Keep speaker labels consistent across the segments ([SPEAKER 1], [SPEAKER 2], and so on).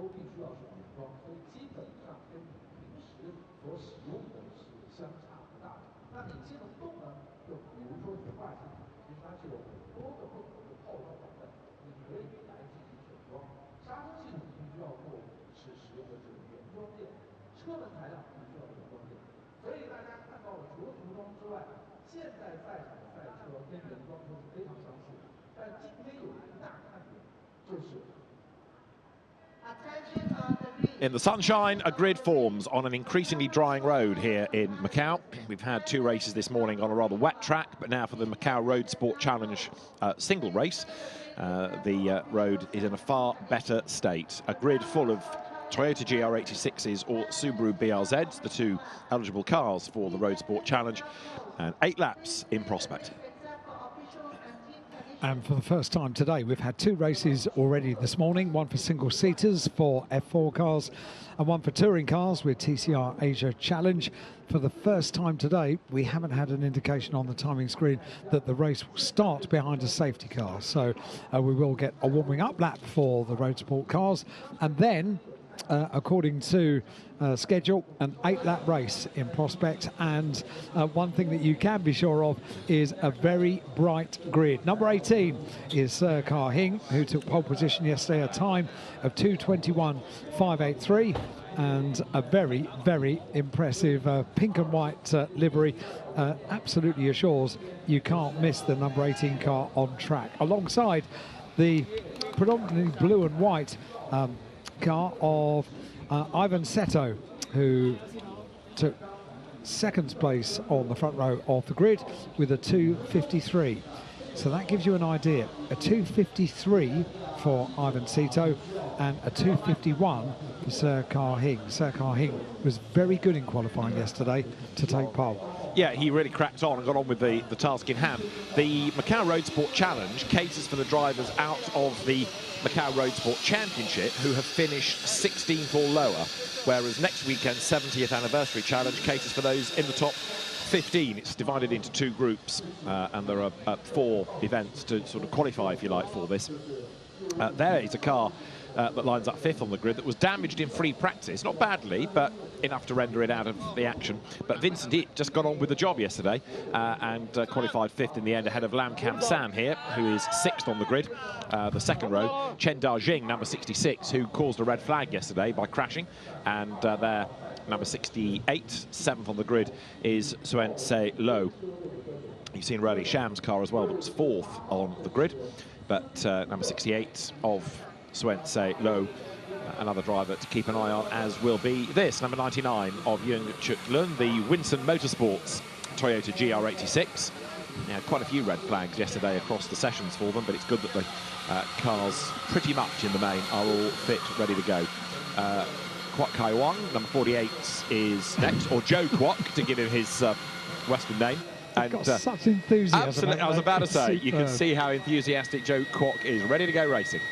[SPEAKER 1] 都必须要是原装，所以基本上跟你平时所使用的是相差不大的。那哪些能动呢？就比如说悬挂系统，其实它是有很多的不同的套装版本，你可以来进行选装。刹车系统必须要做是使用的是原装件，车门材料必须要原装件。所以大家看到的除了涂装之外，现在赛场的赛车跟原装车是非常相似的，但今天有一个大看点，就是。
[SPEAKER 2] In the sunshine, a grid forms on an increasingly drying road here in Macau. We've had 2 races this morning on a rather wet track, but now for the Macau Roadsport Challenge single race, the road is in a far better state. A grid full of Toyota GR86s or Subaru BRZs, the 2 eligible cars for the Roadsport Challenge, and 8 laps in prospect.
[SPEAKER 3] And for the first time today, we've had 2 races already this morning, one for single-seaters for F4 cars and one for touring cars with TCR Asia Challenge. For the first time today, we haven't had an indication on the timing screen that the race will start behind a safety car. So we will get a warming-up lap for the Roadsport cars, and then according to schedule, an 8-lap race in prospect. And one thing that you can be sure of is a very bright grid. Number 18 is Sir Car Hing, who took pole position yesterday, a time of 2:21.583, and a very, very impressive pink and white livery. Absolutely assures you can't miss the number 18 car on track, alongside the predominantly blue and white car of Ivan Seto, who took second place on the front row of the grid with a 2:53. So that gives you an idea. A 2:53 for Ivan Seto and a 2:51 for Sir Car Hing. Sir Car Hing was very good in qualifying yesterday to take pole.
[SPEAKER 2] Yeah, he really cracked on and got on with the task in hand. The Macau Roadsport Challenge caters for the drivers out of the Macau Roadsport Championship who have finished 16th or lower, whereas next weekend's 70th Anniversary Challenge caters for those in the top 15. It's divided into 2 groups, and there are 4 events to sort of qualify, if you like, for this. There is a car that lines up 5th on the grid that was damaged in free practice, not badly, but enough to render it out of the action. But Vincent It just got on with the job yesterday and qualified 5th in the end, ahead of Lam Kam Sam here, who is 6th on the grid, the second row. Chen Da-Jing, number 66, who caused a red flag yesterday by crashing, and their number 68, 7th on the grid, is Suen Se Lo. You've seen Riley Sham's car as well, that was 4th on the grid, but number 68 of Suen Se Lo, another driver to keep an eye on, as will be this, number 99 of Yung Chuk Lun, the Winson Motorsports Toyota GR86. They had quite a few red flags yesterday across the sessions for them, but it's good that the cars, pretty much in the main, are all fit, ready to go. Kwok Kai Wang, number 48, is next, or Joe Kwok, to give him his Western name.
[SPEAKER 3] And got such enthusiasm.
[SPEAKER 2] Absolutely, I was about to say, you can see how enthusiastic Joe Kwok is, ready to go racing.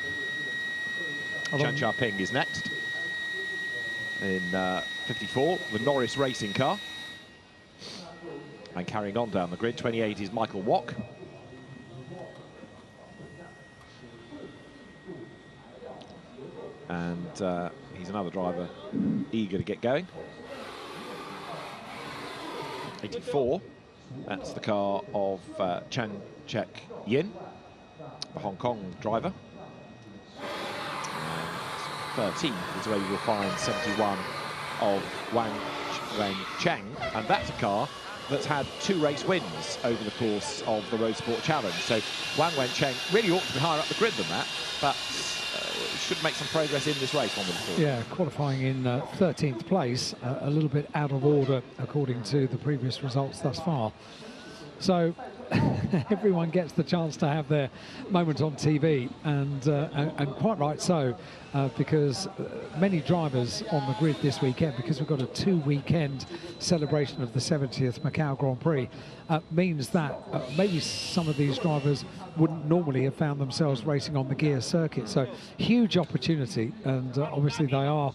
[SPEAKER 2] Chan Cha Ping is next in 54, the Norris racing car. And carrying on down the grid, 28 is Michael Wok. And he's another driver eager to get going. 84, that's the car of Chan Chek Yin, the Hong Kong driver. 13 is where you will find 71 of Wang Wencheng, and that's a car that's had 2 race wins over the course of the Roadsport Challenge. So Wang Wencheng really ought to be higher up the grid than that, but should make some progress in this race on the course.
[SPEAKER 3] Yeah, qualifying in 13th place, a little bit out of order according to the previous results thus far. So everyone gets the chance to have their moment on TV, and quite right so, because many drivers on the grid this weekend, because we've got a 2-weekend celebration of the 70th Macau Grand Prix, means that maybe some of these drivers wouldn't normally have found themselves racing on the gear circuit. So huge opportunity, and obviously they are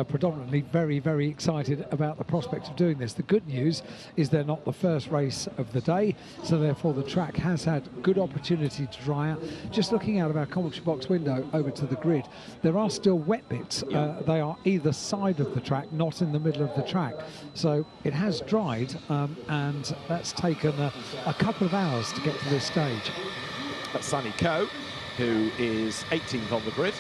[SPEAKER 3] predominantly very, very excited about the prospect of doing this. The good news is they're not the first race of the day, so therefore therefore the track has had good opportunity to dry out. Just looking out of our commentary box window over to the grid, there are still wet bits. They are either side of the track, not in the middle of the track. So it has dried, and that's taken a couple of hours to get to this stage.
[SPEAKER 2] That's Sunny Ko, who is 18th on the grid.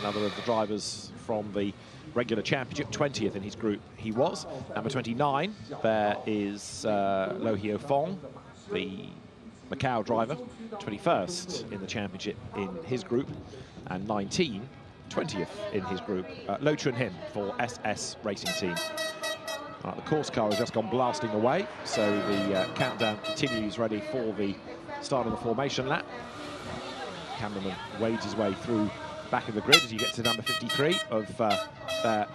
[SPEAKER 2] Another of the drivers from the regular championship, 20th in his group he was. Number 29, there is Lo Hio Fong, the Macau driver, 21st in the championship in his group, and 19, 20th in his group, Lo Chun Him for SS Racing Team. The course car has just gone blasting away, so the countdown continues, ready for the start of the formation lap. Cameraman wades his way through back of the grid as you get to number 53 of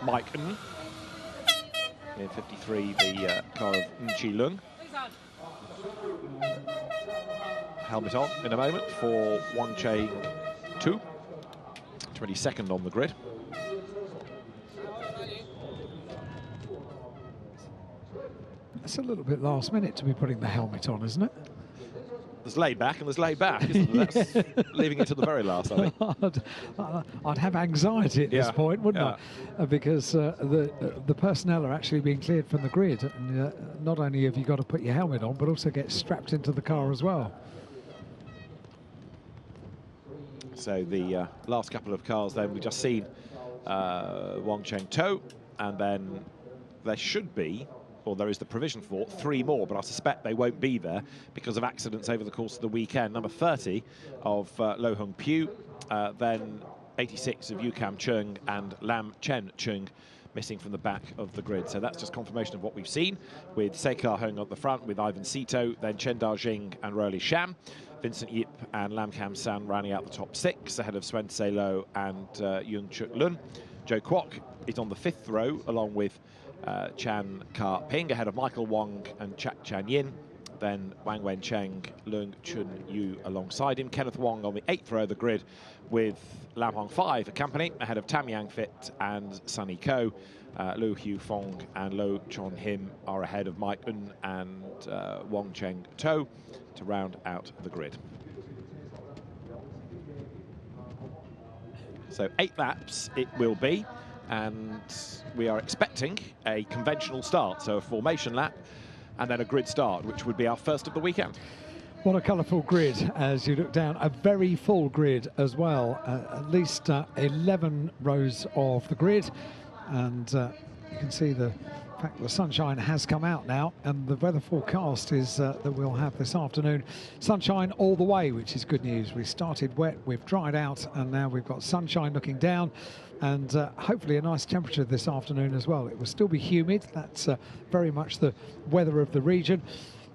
[SPEAKER 2] Mike Ng. In 53, the car of Chi Lung. Helmet on in a moment for Wang Cheng Tu, 22nd on the grid.
[SPEAKER 3] It's a little bit last minute to be putting the helmet on, isn't it?
[SPEAKER 2] There's laid back and there's laid back, isn't there? That's leaving it to the very last, I think.
[SPEAKER 3] I'd have anxiety at this point, wouldn't I? Because the personnel are actually being cleared from the grid. And not only have you got to put your helmet on, but also get strapped into the car as well.
[SPEAKER 2] So the last couple of cars then, we've just seen Wang Cheng Tu, and then there should be, or there is the provision for, 3 more, but I suspect they won't be there because of accidents over the course of the weekend. Number 30 of Lo Hung Piu, then 86 of Yu Kam Chung and Lam Chen Chung missing from the back of the grid. So that's just confirmation of what we've seen, with Sekar Hung at the front with Ivan Sito, then Chen Da Jing and Roly Sham. Vincent Yip and Lam Kam San rounding out the top 6 ahead of Swen Se Lo and Yung Chuk Lun. Joe Kwok is on the 5th row along with Chan Ka Ping ahead of Michael Wong and Chak Chan Yin. Then Wang Wen Cheng, Leung Chun Yu alongside him. Kenneth Wong on the 8th row of the grid with Lam Hong 5 accompanying ahead of Tam Yang Fit and Sunny Ko. Lo Hio Fong and Lo Chon Him are ahead of Mike Un and Wong Cheng To to round out the grid. So 8 laps it will be, and we are expecting a conventional start, so a formation lap and then a grid start, which would be our first of the weekend.
[SPEAKER 3] What a colourful grid as you look down, a very full grid as well, at least 11 rows of the grid, and you can see the fact the sunshine has come out now, and the weather forecast is that we'll have this afternoon sunshine all the way, which is good news. We started wet, we've dried out, and now we've got sunshine looking down, and hopefully a nice temperature this afternoon as well. It will still be humid, that's very much the weather of the region.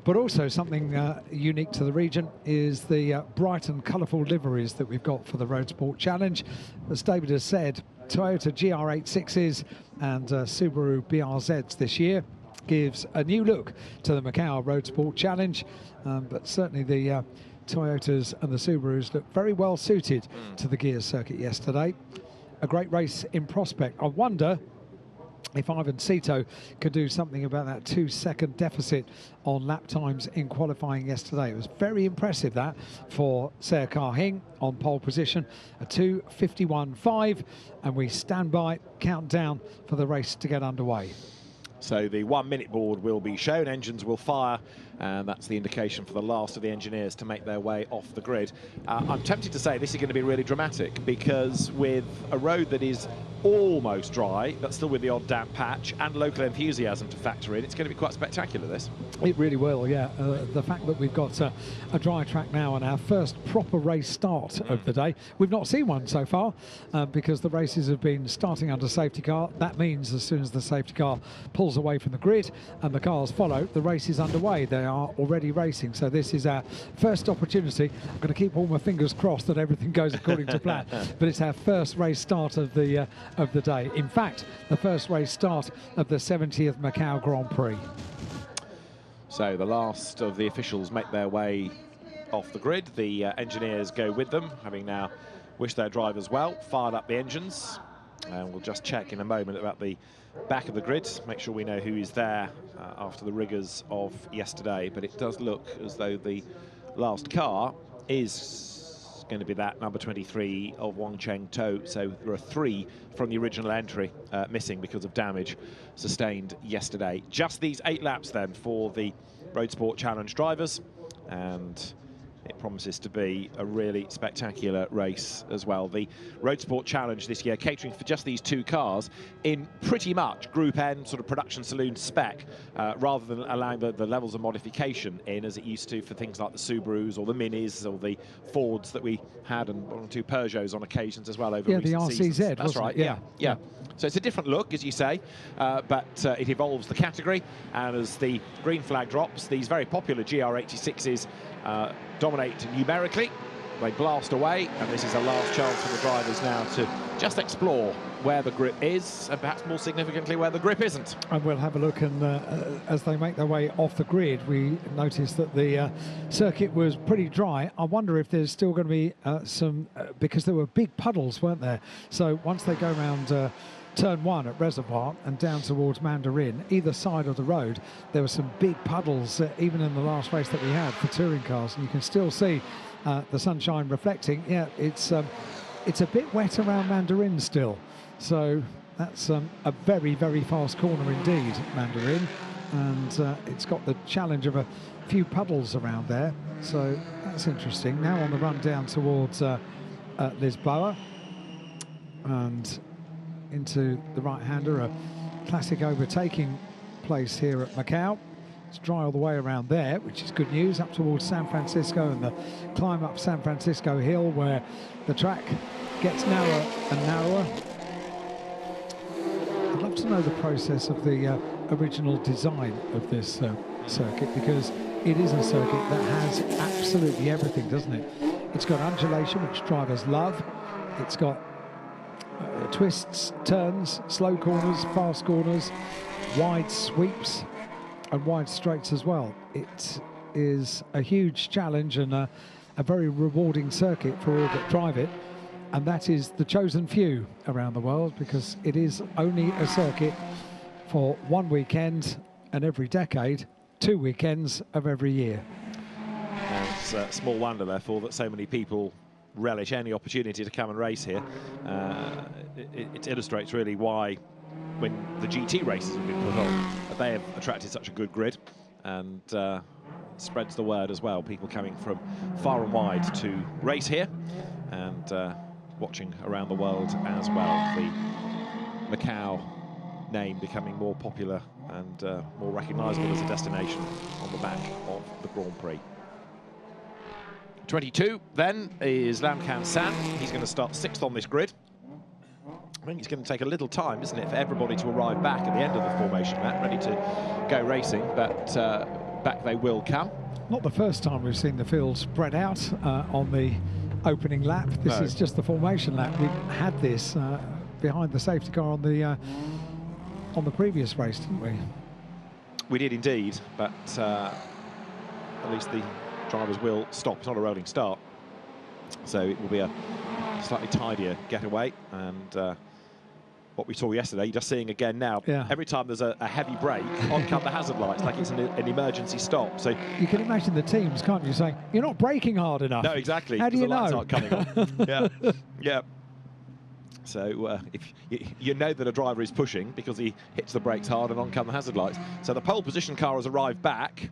[SPEAKER 3] But also something unique to the region is the bright and colourful liveries that we've got for the Roadsport Challenge. As David has said, Toyota GR86s and Subaru BRZs this year gives a new look to the Macau Roadsport Challenge, but certainly the Toyotas and the Subarus look very well suited to the Gears circuit yesterday. A great race in prospect. I wonder if Ivan Sito could do something about that 2-second deficit on lap times in qualifying yesterday. It was very impressive, that, for Ser Kar Hing on pole position, a 2:51.5, and we stand by, count down for the race to get underway.
[SPEAKER 2] So the 1-minute board will be shown, engines will fire, and that's the indication for the last of the engineers to make their way off the grid. I'm tempted to say this is going to be really dramatic, because with a road that is almost dry, but still with the odd damp patch, and local enthusiasm to factor in, it's going to be quite spectacular, this.
[SPEAKER 3] It really will, yeah. The fact that we've got a dry track now and our first proper race start of the day. We've not seen one so far, because the races have been starting under safety car. That means as soon as the safety car pulls away from the grid and the cars follow, the race is underway. They are already racing, so this is our first opportunity. I'm going to keep all my fingers crossed that everything goes according to plan, but it's our first race start of the day. In fact, the first race start of the 70th Macau Grand Prix.
[SPEAKER 2] So the last of the officials make their way off the grid. The engineers go with them, having now wished their drivers well, fired up the engines, And we'll just check in a moment about the back of the grid, make sure we know who is there after the rigours of yesterday. But it does look as though the last car is going to be that number 23 of Wong Cheng To. So there are 3 from the original entry missing because of damage sustained yesterday. Just these 8 laps then for the Roadsport Challenge drivers, and it promises to be a really spectacular race as well. The Roadsport Challenge this year catering for just these 2 cars in pretty much Group N sort of production saloon spec, rather than allowing the levels of modification in as it used to for things like the Subarus or the Minis or the Fords that we had, and 1 or 2 Peugeots on occasions as well over recent
[SPEAKER 3] the RCZ,
[SPEAKER 2] seasons. That's right, yeah. So it's a different look, as you say, but it evolves the category, and as the green flag drops, these very popular GR86s dominate numerically. They blast away, and this is a last chance for the drivers now to just explore where the grip is, and perhaps more significantly where the grip isn't.
[SPEAKER 3] And we'll have a look, and as they make their way off the grid, we noticed that the circuit was pretty dry. I wonder if there's still going to be some, because there were big puddles, weren't there? So once they go around turn 1 at Reservoir and down towards Mandarin, either side of the road, there were some big puddles, even in the last race that we had for touring cars, and you can still see the sunshine reflecting. Yeah, it's a bit wet around Mandarin still, so that's a very, very fast corner indeed, Mandarin, and it's got the challenge of a few puddles around there, so that's interesting. Now on the run down towards Lisboa and into the right-hander, a classic overtaking place here at Macau. It's dry all the way around there, which is good news, up towards San Francisco and the climb up San Francisco Hill, where the track gets narrower and narrower. I'd love to know the process of the original design of this circuit, because it is a circuit that has absolutely everything, doesn't it? It's got undulation, which drivers love. It's got twists, turns, slow corners, fast corners, wide sweeps and wide straights as well. It is a huge challenge and a very rewarding circuit for all that drive it, and that is the chosen few around the world, because it is only a circuit for 1 weekend and every decade, 2 weekends of every year.
[SPEAKER 2] And it's small wonder therefore that so many people relish any opportunity to come and race here. It illustrates really why, when the GT races have been put on, they have attracted such a good grid, and spreads the word as well. People coming from far and wide to race here, and watching around the world as well. The Macau name becoming more popular and more recognisable as a destination on the back of the Grand Prix. 22 then is Lam Kan San. He's going to start 6th on this grid. I think it's going to take a little time, isn't it, for everybody to arrive back at the end of the formation lap, ready to go racing, but back they will come.
[SPEAKER 3] Not the first time we've seen the field spread out on the opening lap. This is just the formation lap. We had this behind the safety car on the previous race, didn't we?
[SPEAKER 2] We did indeed, but at least the drivers will stop. It's not a rolling start, so it will be a slightly tidier getaway. And what we saw yesterday, you're just seeing again now.
[SPEAKER 3] Yeah.
[SPEAKER 2] Every time there's a heavy break, on come the hazard lights, like it's an emergency stop. So
[SPEAKER 3] you can imagine the teams, can't you, saying you're not braking hard enough.
[SPEAKER 2] No, exactly.
[SPEAKER 3] How do you
[SPEAKER 2] the lights
[SPEAKER 3] know?
[SPEAKER 2] aren't coming on. Yeah, yeah. So if you know that a driver is pushing because he hits the brakes hard, and on come the hazard lights. So the pole position car has arrived back.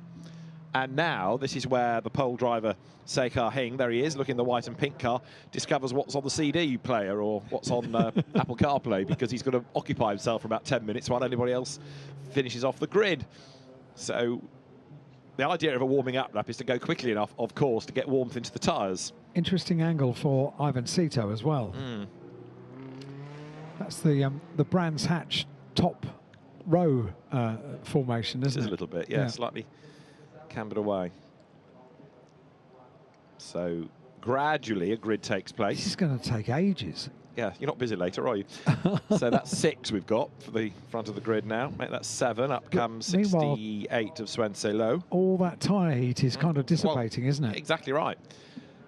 [SPEAKER 2] And now this is where the pole driver, Sekar Hing, there he is, looking in the white and pink car, discovers what's on the CD player or what's on Apple CarPlay, because he's got to occupy himself for about 10 minutes while anybody else finishes off the grid. So the idea of a warming up lap is to go quickly enough, of course, to get warmth into the tyres.
[SPEAKER 3] Interesting angle for Ivan Sito as well. That's the Brands Hatch top row formation, isn't it?
[SPEAKER 2] It is a little bit, yeah. Slightly cambered away. So gradually a grid takes place.
[SPEAKER 3] This is going to take ages.
[SPEAKER 2] Yeah, you're not busy later, are you? So that's 6 we've got for the front of the grid now. Make that 7. Up comes 68 of Swen Lo.
[SPEAKER 3] All that tyre heat is kind of dissipating, isn't it?
[SPEAKER 2] Exactly right.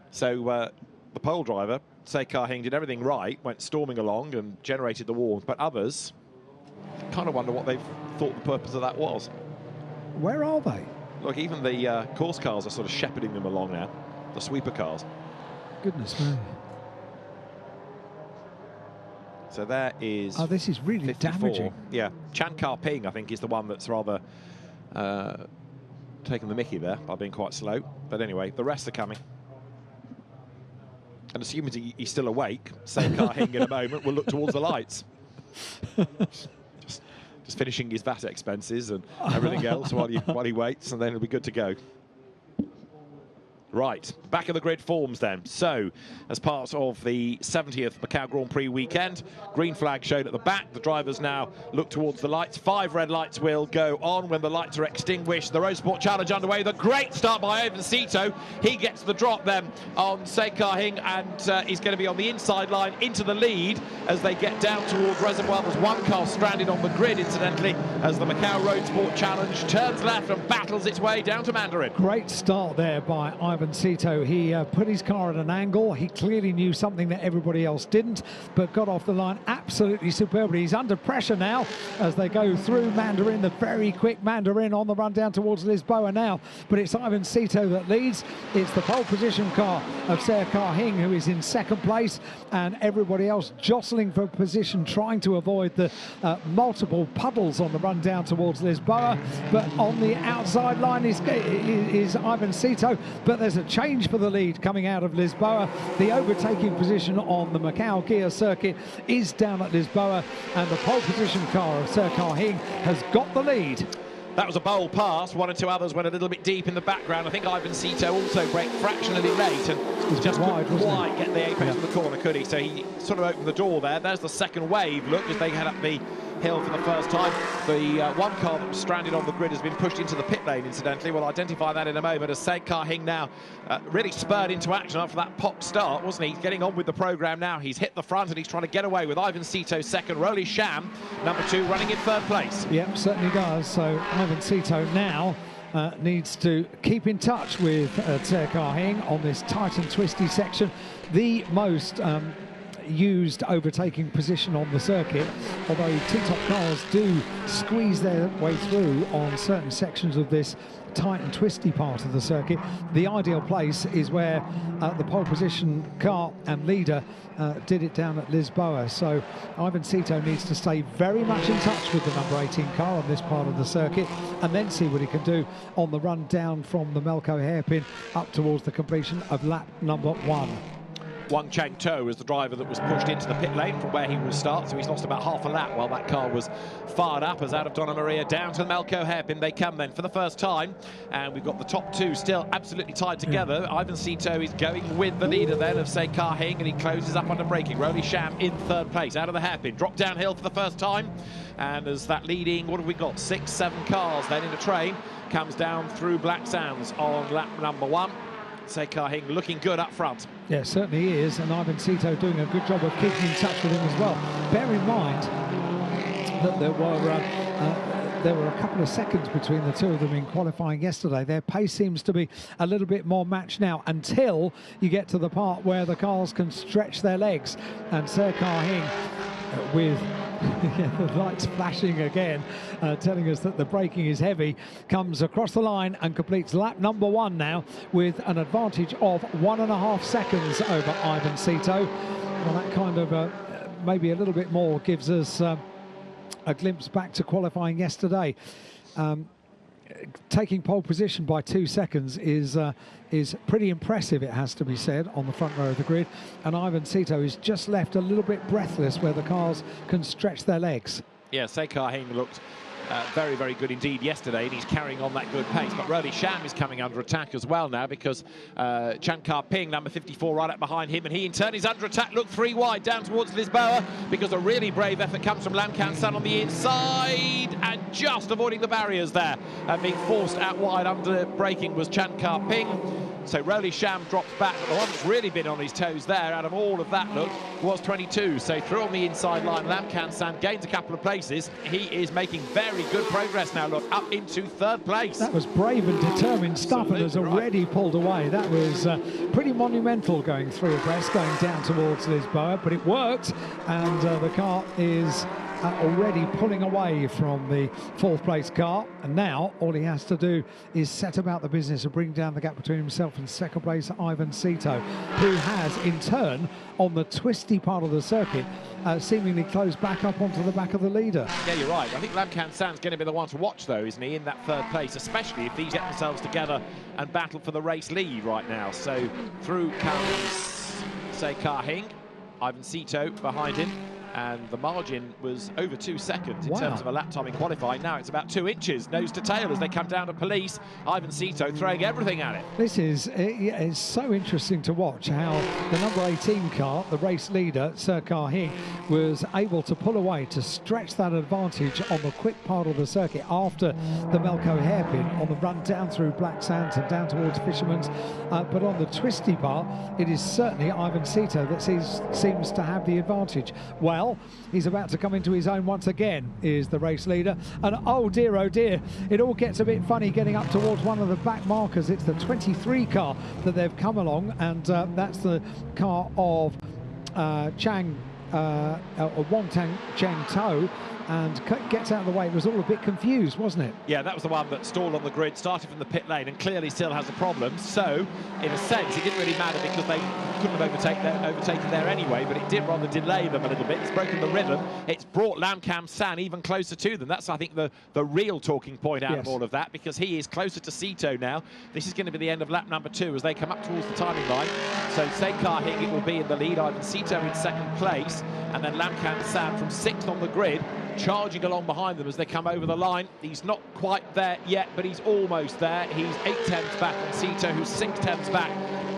[SPEAKER 2] So the pole driver Say Kar Hing did everything right, went storming along and generated the warm, but others kind of wonder what they've thought the purpose of that was.
[SPEAKER 3] Where are they?
[SPEAKER 2] Look, even the course cars are sort of shepherding them along now, the sweeper cars.
[SPEAKER 3] Goodness me.
[SPEAKER 2] So there is...
[SPEAKER 3] Oh, this is really
[SPEAKER 2] 54.
[SPEAKER 3] damaging.
[SPEAKER 2] Yeah, Chan Kar Ping, I think, is the one that's rather taking the mickey there by being quite slow. But anyway, the rest are coming. And assuming he's still awake, Say Kar Hing in a moment will look towards the lights. just finishing his VAT expenses and everything else while he waits, and then he'll be good to go. Right, back of the grid forms then. So, as part of the 70th Macau Grand Prix weekend, green flag shown at the back. The drivers now look towards the lights. 5 red lights will go on when the lights are extinguished. The Roadsport Challenge underway. The great start by Ivan Sito. He gets the drop then on Say Kar Hing, and he's going to be on the inside line into the lead as they get down towards Reservoir. There's one car stranded on the grid, incidentally, as the Macau Roadsport Challenge turns left and battles its way down to Mandarin.
[SPEAKER 3] Great start there by Ivan Sito. He put his car at an angle. He clearly knew something that everybody else didn't, but got off the line absolutely superbly. He's under pressure now as they go through Mandarin, the very quick Mandarin on the run down towards Lisboa now. But it's Ivan Sito that leads. It's the pole position car of Say Kar Hing who is in second place, and everybody else jostling for position, trying to avoid the multiple puddles on the run down towards Lisboa. But on the outside line is Ivan Sito, but there's a change for the lead coming out of Lisboa. The overtaking position on the Macau gear circuit is down at Lisboa, and the pole position car of Say Kar Hing has got the lead.
[SPEAKER 2] That was a bold pass. One or two others went a little bit deep in the background. I think Ivan Sito also braked fractionally late and just couldn't quite get the apex of the corner, could he? So he sort of opened the door there. There's the second wave, look, as they head up the hill for the first time. The one car that was stranded on the grid has been pushed into the pit lane, incidentally. We'll identify that in a moment as Say Kar Hing now really spurred into action after that pop start, wasn't he? He's getting on with the programme now. He's hit the front and he's trying to get away with Ivan Sito second. Roly Sham, number 2, running in third place.
[SPEAKER 3] Yep, certainly does. So Ivan Sito now needs to keep in touch with Say Kar Hing on this tight and twisty section. The most used overtaking position on the circuit, although T-top cars do squeeze their way through on certain sections of this tight and twisty part of the circuit. The ideal place is where the pole position car and leader did it down at Lisboa. So Ivan Sito needs to stay very much in touch with the number 18 car on this part of the circuit, and then see what he can do on the run down from the Macau hairpin up towards the completion of lap number 1.
[SPEAKER 2] Wang Cheng To is the driver that was pushed into the pit lane from where he will start, so he's lost about half a lap while that car was fired up. As out of Donna Maria down to the Macau hairpin they come then for the first time, and we've got the top 2 still absolutely tied together. Ivan Sito is going with the leader then of Say Kar Hing, and he closes up under braking. Roly Sham in third place out of the hairpin, dropped downhill for the first time, and as that leading, what have we got, 6, 7 cars then in a train, comes down through Black Sands on lap number 1. Say Kar Hing looking good up front.
[SPEAKER 3] Yeah, certainly he is, and Ivan Sito doing a good job of keeping in touch with him as well. Bear in mind that there were a couple of seconds between the two of them in qualifying yesterday. Their pace seems to be a little bit more matched now, until you get to the part where the cars can stretch their legs, and Say Kar Hing with the lights flashing again, telling us that the braking is heavy, comes across the line and completes lap number 1 now with an advantage of 1.5 seconds over Ivan Sito. Well, that kind of maybe a little bit more gives us a glimpse back to qualifying yesterday. Taking pole position by 2 seconds is pretty impressive, it has to be said, on the front row of the grid. And Ivan Sito is just left a little bit breathless where the cars can stretch their legs.
[SPEAKER 2] Yeah, Say Kar Hing looked very, very good indeed yesterday, and he's carrying on that good pace. But Roly Sham is coming under attack as well now, because Chan Kar Ping, number 54, right up behind him, and he in turn is under attack. Look, 3 wide down towards Lisboa, because a really brave effort comes from Lam Kan San on the inside, and just avoiding the barriers there and being forced out wide under braking was Chan Kar Ping. So Roly Sham drops back, but the one that's really been on his toes there out of all of that look was 22. So through on the inside line, Lam Kan San gains a couple of places. He is making very good progress now, look, up into 3rd place.
[SPEAKER 3] That was brave and determined stuff, and has already pulled away. That was pretty monumental, going through abreast, going down towards Lisboa, but it worked, and the car is already pulling away from the 4th place car, and now all he has to do is set about the business of bringing down the gap between himself and 2nd place Ivan Sito, who has in turn on the twisty part of the circuit seemingly closed back up onto the back of the leader.
[SPEAKER 2] Yeah, you're right. I think Lam Kan San's going to be the one to watch, though, isn't he, in that 3rd place, especially if these get themselves together and battle for the race lead right now. So through comes Sekar Hing, Ivan Sito behind him, and the margin was over 2 seconds in terms of a lap time in qualifying. Now it's about 2 inches, nose to tail, as they come down to police. Ivan Sito throwing everything at it.
[SPEAKER 3] This is it's so interesting to watch how the number 18 car, the race leader, Sekar Hing, was able to pull away to stretch that advantage on the quick part of the circuit after the Melco hairpin on the run down through Black Sands and down towards Fisherman's. But on the twisty part, it is certainly Ivan Sito that seems to have the advantage. Well, he's about to come into his own once again, is the race leader. And oh dear, it all gets a bit funny getting up towards one of the back markers. It's the 23 car that they've come along, and that's the car of Wong Cheng To, and gets out of the way. It was all a bit confused, wasn't it?
[SPEAKER 2] Yeah, that was the one that stalled on the grid, started from the pit lane, and clearly still has a problem. So, in a sense, it didn't really matter because they couldn't have overtaken there anyway, but it did rather delay them a little bit. It's broken the rhythm. It's brought Lam Kan San even closer to them. That's, I think, the real talking point out of all of that, because he is closer to Sito now. This is going to be the end of lap number 2 as they come up towards the timing line. So Sekar Hing, it will be in the lead, Ivan Sito in 2nd place, and then Lam Kan San from 6th on the grid, charging along behind them as they come over the line. He's not quite there yet, but he's almost there. He's 8/10ths back on Sito, who's 6/10ths back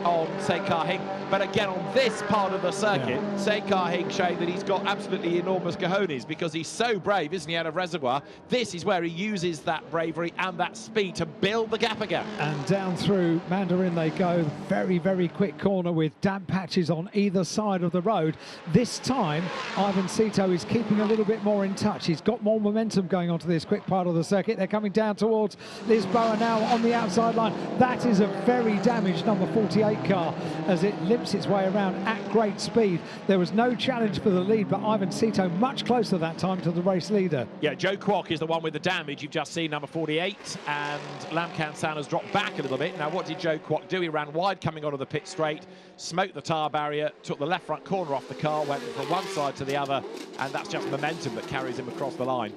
[SPEAKER 2] on Sekar Hing. But again, on this part of the circuit, Sekar Hing showing that he's got absolutely enormous cojones, because he's so brave, isn't he, out of Reservoir. This is where he uses that bravery and that speed to build the gap again.
[SPEAKER 3] And down through Mandarin they go. Very, very quick corner with damp patches on either side of the road. This time, Ivan Sito is keeping a little bit more in touch. He's got more momentum going onto this quick part of the circuit. They're coming down towards Lisboa now on the outside line. That is a very damaged number 48 car as it limps its way around at great speed. There was no challenge for the lead, but Ivan Sito much closer that time to the race leader.
[SPEAKER 2] Yeah, Joe Kwok is the one with the damage. You've just seen number 48, and Lam Kan San has dropped back a little bit. Now, what did Joe Kwok do? He ran wide coming onto the pit straight, smoked the tyre barrier, took the left front corner off the car, went from one side to the other, and that's just momentum that carries him across the line.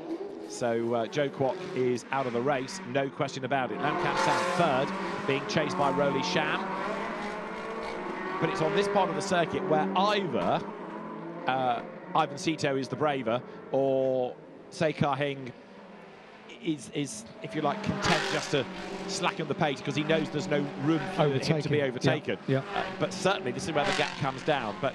[SPEAKER 2] So Joe Kwok is out of the race, no question about it. Lam Kan San 3rd, being chased by Roly Sham. But it's on this part of the circuit where either Ivan Sito is the braver, or Sekar Hing is, if you like, content just to slacken the pace because he knows there's no room for him to be overtaken. But certainly this is where the gap comes down. But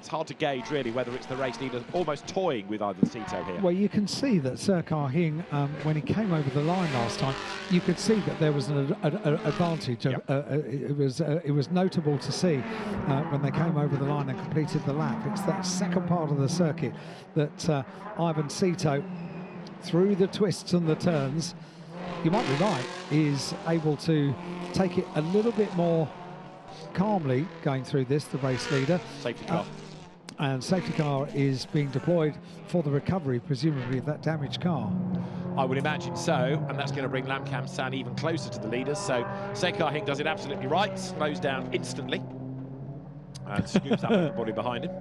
[SPEAKER 2] it's hard to gauge, really, whether it's the race leader almost toying with Ivan Sito here.
[SPEAKER 3] Well, you can see that Sekar Hing, when he came over the line last time, you could see that there was an advantage. It was notable to see when they came over the line and completed the lap. It's that second part of the circuit that Ivan Sito, through the twists and the turns, you might be right, is able to take it a little bit more calmly going through this, the race leader.
[SPEAKER 2] Safety car.
[SPEAKER 3] And safety car is being deployed for the recovery, presumably, of that damaged car.
[SPEAKER 2] I would imagine so, and that's going to bring Lam Kan San even closer to the leaders. So Sekar Hing does it absolutely right, slows down instantly, and scoops up everybody behind him.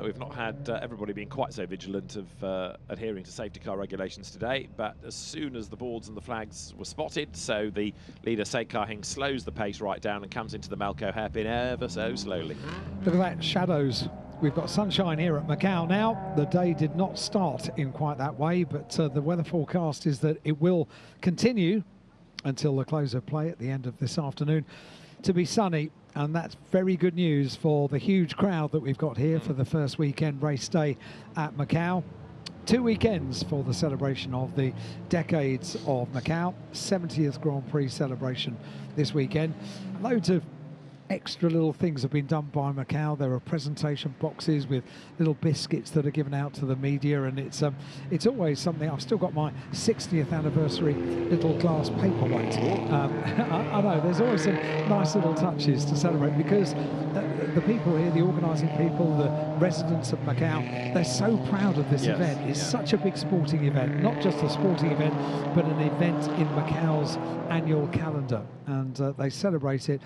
[SPEAKER 2] We've not had everybody being quite so vigilant of adhering to safety car regulations today, but as soon as the boards and the flags were spotted, so the leader Sekar Hing slows the pace right down and comes into the Melco hairpin ever so slowly.
[SPEAKER 3] Look at that, shadows. We've got sunshine here at Macau now. The day did not start in quite that way, but the weather forecast is that it will continue until the close of play at the end of this afternoon to be sunny. And that's very good news for the huge crowd that we've got here for the first weekend race day at Macau. 2 weekends for the celebration of the Decades of Macau. 70th Grand Prix celebration this weekend. Loads of extra little things have been done by Macau. There are presentation boxes with little biscuits that are given out to the media, and it's always something. I've still got my 60th anniversary little glass paperweight. I know there's always some nice little touches to celebrate, because the people here, the organising people, the residents of Macau, they're so proud of this event. It's such a big sporting event, not just a sporting event, but an event in Macau's annual calendar, and they celebrate it.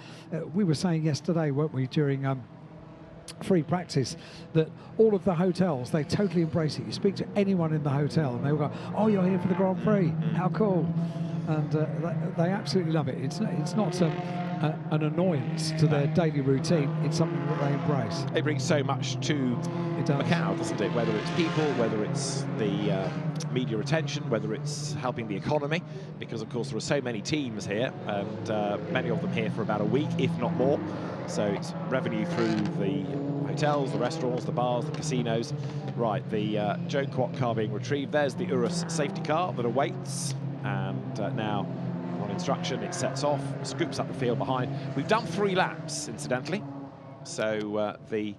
[SPEAKER 3] We were saying yesterday, weren't we, during free practice, that all of the hotels, they totally embrace it. You speak to anyone in the hotel and they will go, "Oh, you're here for the Grand Prix, how cool." And they absolutely love it. It's not an annoyance to their daily routine. It's something that they embrace.
[SPEAKER 2] It brings so much to Macau, doesn't it? Whether it's people, whether it's the media attention, whether it's helping the economy, because of course there are so many teams here, and many of them here for about a week, if not more. So it's revenue through the hotels, the restaurants, the bars, the casinos. Right, the Joan Kwok car being retrieved. There's the Urus safety car that awaits, and now on instruction it sets off, scoops up the field behind. We've done 3 laps, incidentally, so the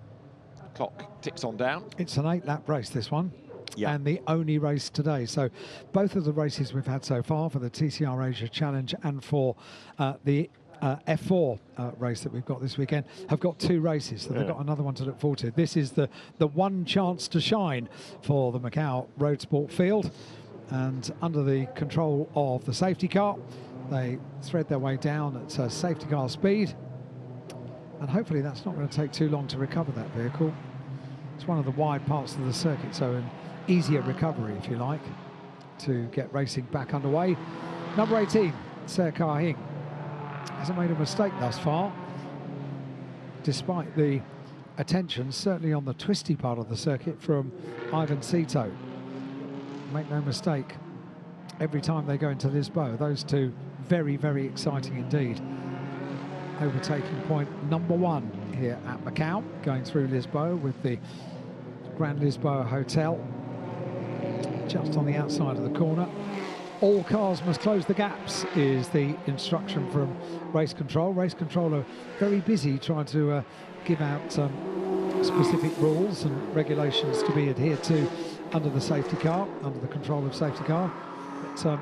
[SPEAKER 2] clock ticks on down.
[SPEAKER 3] It's an 8-lap race, this one.
[SPEAKER 2] Yeah.
[SPEAKER 3] And the only race today. So both of the races we've had so far, for the TCR Asia Challenge and for the F4 race that we've got this weekend, have got 2 races, so they've got another one to look forward to. This is the one chance to shine for the Macau Roadsport field, and under the control of the safety car, they thread their way down at safety car speed, and hopefully that's not going to take too long to recover that vehicle. It's one of the wide parts of the circuit, so an easier recovery, if you like, to get racing back underway. Number 18, Sir Kar Hing, hasn't made a mistake thus far, despite the attention, certainly on the twisty part of the circuit, from Ivan Sito. Make no mistake, every time they go into Lisboa, those two very, very exciting indeed. Overtaking point number 1 here at Macau, going through Lisboa with the Grand Lisboa Hotel just on the outside of the corner. All cars must close the gaps is the instruction from race control. Race control are very busy trying to give out specific rules and regulations to be adhered to under the safety car, under the control of safety car. But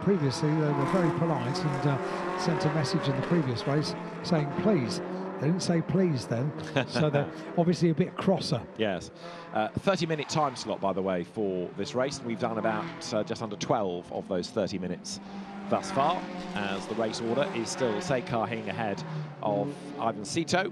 [SPEAKER 3] previously they were very polite and sent a message in the previous race saying please. They didn't say please then, so they're obviously a bit crosser.
[SPEAKER 2] Yes. 30-minute time slot, by the way, for this race. We've done about just under 12 of those 30 minutes thus far, as the race order is still Sir Kar Hing ahead of Ivan Sito,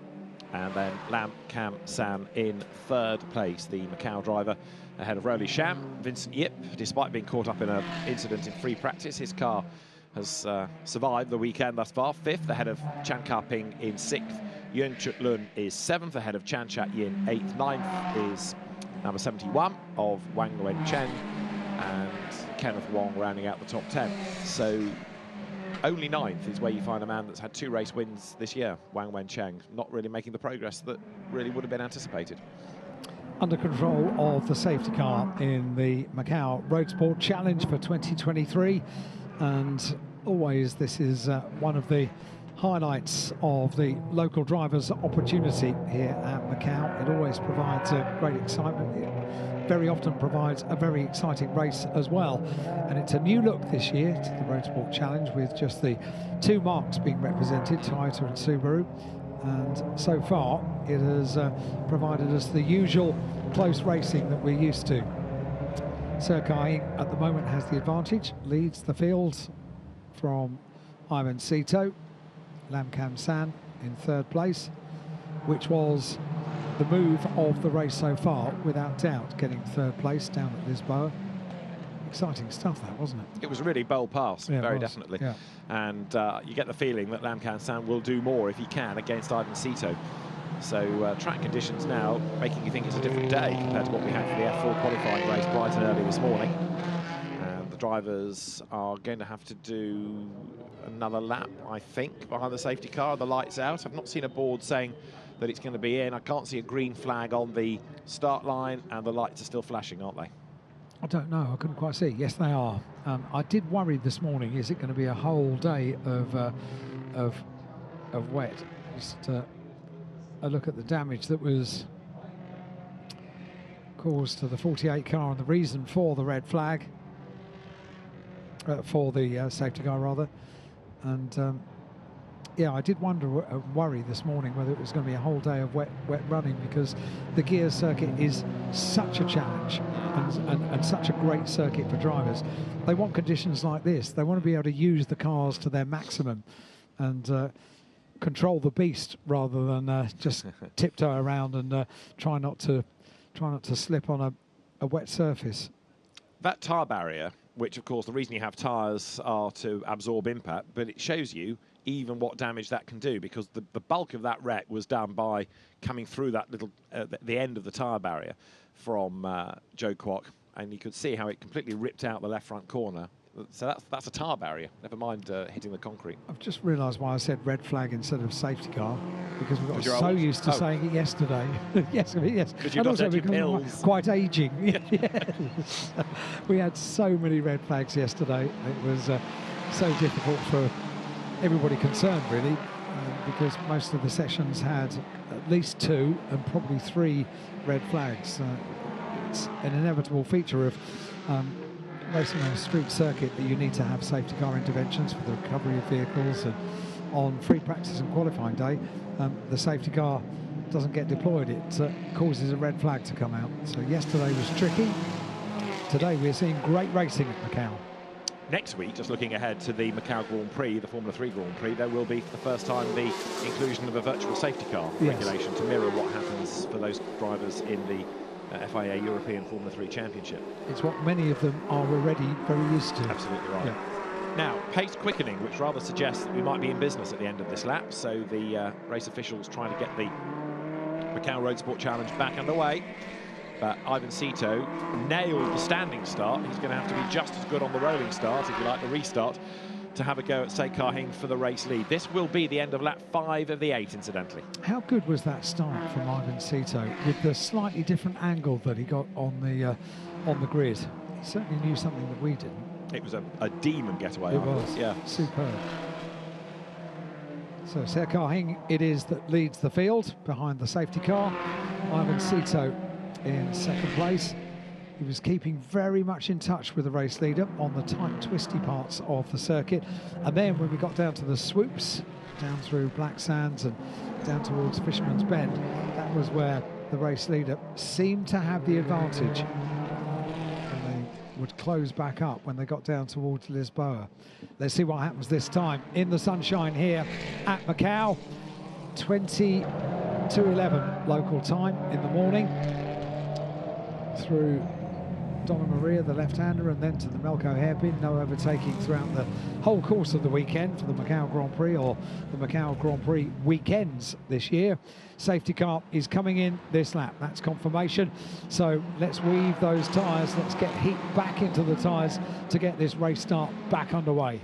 [SPEAKER 2] and then Lam Kam San in 3rd place, the Macau driver, ahead of Roly Sham. Vincent Yip, despite being caught up in an incident in free practice, his car has survived the weekend thus far. 5th, ahead of Chan Ka-ping in 6th. Yung Chut Lun is 7th, ahead of Chan Chat Yin 8th. 9th is number 71 of Wang Wen Cheng, and Kenneth Wong rounding out the top 10. So only 9th is where you find a man that's had 2 race wins this year, Wang Wen Cheng, not really making the progress that really would have been anticipated.
[SPEAKER 3] Under control of the safety car in the Macau Roadsport Challenge for 2023, and always this is one of the highlights of the local drivers' opportunity here at Macau. It always provides a great excitement. It very often provides a very exciting race as well, and it's a new look this year to the Roadsport Challenge, with just the 2 marques being represented, Toyota and Subaru, and so far it has provided us the usual close racing that we're used to. Sir Kar Hing at the moment has the advantage, leads the field from Ivan Sito. Lam Kam San in 3rd place, which was the move of the race so far, without doubt, getting 3rd place down at Lisboa. Exciting stuff, that, wasn't it?
[SPEAKER 2] It was a really bold pass,
[SPEAKER 3] yeah,
[SPEAKER 2] very definitely.
[SPEAKER 3] Yeah.
[SPEAKER 2] And you get the feeling that Lam Kam San will do more if he can against Ivan Sito. So track conditions now making you think it's a different day compared to what we had for the F4 qualifying race bright and early this morning. And the drivers are going to have to do another lap, I think, behind the safety car. The light's out. I've not seen a board saying that it's going to be in. I can't see a green flag on the start line, and the lights are still flashing, aren't they?
[SPEAKER 3] I don't know. I couldn't quite see. Yes, they are. I did worry this morning. Is it going to be a whole day of wet? Just a look at the damage that was caused to the 48 car and the reason for the red flag, for the safety car rather. And yeah, I did worry this morning whether it was going to be a whole day of wet running, because the gear circuit is such a challenge and such a great circuit for drivers. They want conditions like this. They want to be able to use the cars to their maximum and control the beast rather than just tiptoe around and try not to slip on a wet surface.
[SPEAKER 2] That tyre barrier, which of course the reason you have tyres are to absorb impact, but it shows you even what damage that can do, because the bulk of that wreck was done by coming through that little the end of the tyre barrier from Joe Kwok, and you could see how it completely ripped out the left front corner. So that's a tyre barrier, never mind hitting the concrete.
[SPEAKER 3] I've just realised why I said red flag instead of safety car, because we got so used to saying it yesterday. Yes, yes.
[SPEAKER 2] And also because
[SPEAKER 3] we're quite aging. Yes. We had so many red flags yesterday. It was so difficult for everybody concerned, really, because most of the sessions had at least 2 and probably 3 red flags. It's an inevitable feature of racing on a street circuit that you need to have safety car interventions for the recovery of vehicles, and on free practice and qualifying day, the safety car doesn't get deployed. It causes a red flag to come out. So yesterday was tricky. Today we're seeing great racing at Macau.
[SPEAKER 2] Next week, just looking ahead to the Macau Grand Prix, the Formula 3 Grand Prix, there will be for the first time the inclusion of a virtual safety car regulation to mirror what happens for those drivers in the FIA European Formula 3 Championship.
[SPEAKER 3] It's what many of them are already very used to.
[SPEAKER 2] Absolutely right.
[SPEAKER 3] Yeah.
[SPEAKER 2] Now, pace quickening, which rather suggests that we might be in business at the end of this lap, so the race officials trying to get the Macau Roadsport Challenge back underway. But Ivan Cito nailed the standing start. He's going to have to be just as good on the rolling start, if you like, the restart, to have a go at Se Kar Hing for the race lead. This will be the end of lap 5 of the 8, incidentally.
[SPEAKER 3] How good was that start from Ivan Cito with the slightly different angle that he got on the grid? He certainly knew something that we didn't.
[SPEAKER 2] It was a demon getaway.
[SPEAKER 3] It was,
[SPEAKER 2] yeah,
[SPEAKER 3] superb. So Se Kar Hing it is that leads the field behind the safety car. Ivan Cito in second place. He was keeping very much in touch with the race leader on the tight, twisty parts of the circuit. And then when we got down to the swoops, down through Black Sands and down towards Fisherman's Bend, that was where the race leader seemed to have the advantage. And they would close back up when they got down towards Lisboa. Let's see what happens this time in the sunshine here at Macau. 20:11 local time in the morning. Through Donna Maria, the left-hander, and then to the Melco hairpin. No overtaking throughout the whole course of the weekend for the Macau Grand Prix, or the Macau Grand Prix weekends this year. Safety car is coming in this lap. That's confirmation. So let's weave those tyres. Let's get heat back into the tyres to get this race start back underway.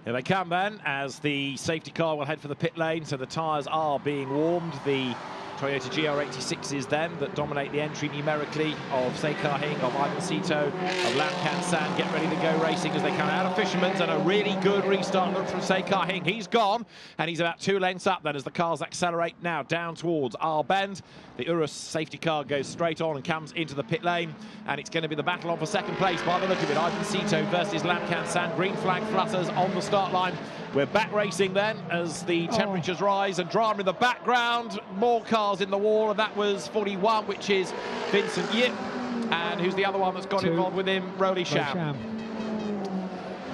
[SPEAKER 2] Here they come then, as the safety car will head for the pit lane. So the tyres are being warmed. The Toyota GR86s then that dominate the entry numerically of Se Kar Hing, of Ivan Cito, of Lam Kan San, get ready to go racing as they come out of Fisherman's, and a really good restart look from Se Kar Hing. He's gone, and he's about 2 lengths up then as the cars accelerate now down towards Al Bend. The Urus safety car goes straight on and comes into the pit lane, and it's going to be the battle on for second place by the look of it. Ivan Cito versus Lam Kan San. Green flag flutters on the start line. We're back racing then as the temperatures rise, and drama in the background. More cars in the wall, and that was 41, which is Vincent Yip. And who's the other one that's got involved with him? Roly Sham.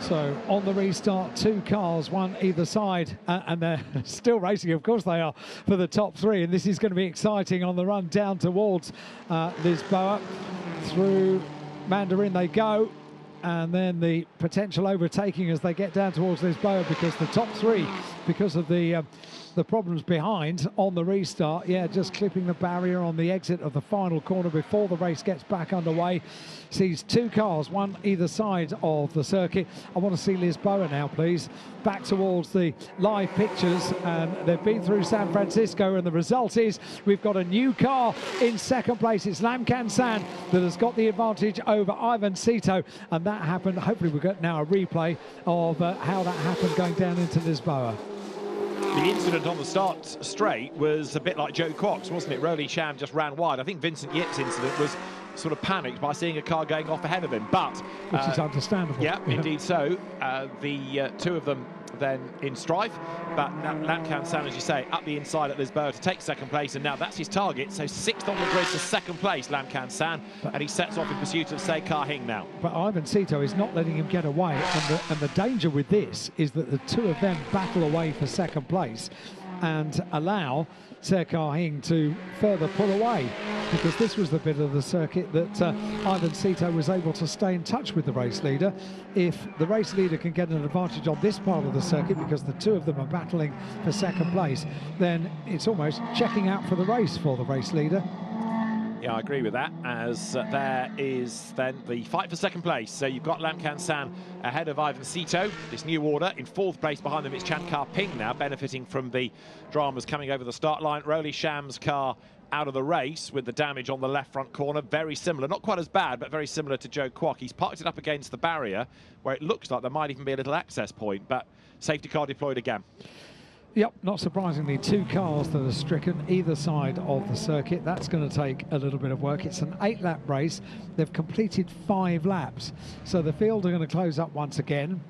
[SPEAKER 3] So on the restart, 2 cars, one either side, and they're still racing. Of course they are, for the top 3, and this is going to be exciting on the run down towards Lisboa. Through Mandarin they go. And then the potential overtaking as they get down towards Lisboa, because the top 3, because of the the problems behind on the restart. Yeah, just clipping the barrier on the exit of the final corner before the race gets back underway. Sees two cars, one either side of the circuit. I want to see Lisboa now, please. Back towards the live pictures, and they've been through San Francisco, and the result is we've got a new car in second place. It's Lam Can San that has got the advantage over Ivan Cito, and that happened. Hopefully we've got now a replay of how that happened going down into Lisboa.
[SPEAKER 2] The incident on the start straight was a bit like Joe Quox, wasn't it? Rolly Sham just ran wide. I think Vincent Yip's incident was sort of panicked by seeing a car going off ahead of him, but
[SPEAKER 3] which is understandable.
[SPEAKER 2] Yeah, indeed so. The two of them then in strife, but Lam Can San, as you say, up the inside at Lisboa to take second place, and now that's his target. So 6th on the grid to second place, Lam Can San, and he sets off in pursuit of Say Kar Hing now. But
[SPEAKER 3] Ivan Cito is not letting him get away, and the danger with this is that the two of them battle away for second place and allow Say Kar Hing to further pull away, because this was the bit of the circuit that Ivan Cito was able to stay in touch with the race leader. If the race leader can get an advantage on this part of the circuit, because the two of them are battling for second place, then it's almost checking out for the race for the race leader.
[SPEAKER 2] Yeah, I agree with that, as there is then the fight for second place. So you've got Lam Can San ahead of Ivan Cito, this new order. In 4th place behind them, it's Chan Kar Ping now, benefiting from the dramas coming over the start line. Rolly Sham's car out of the race with the damage on the left front corner. Very similar, not quite as bad, but very similar to Joe Kwok. He's parked it up against the barrier, where it looks like there might even be a little access point, but safety car deployed again.
[SPEAKER 3] Yep, not surprisingly, two cars that are stricken either side of the circuit. That's going to take a little bit of work. It's an 8-lap race. They've completed 5 laps. So the field are going to close up once again.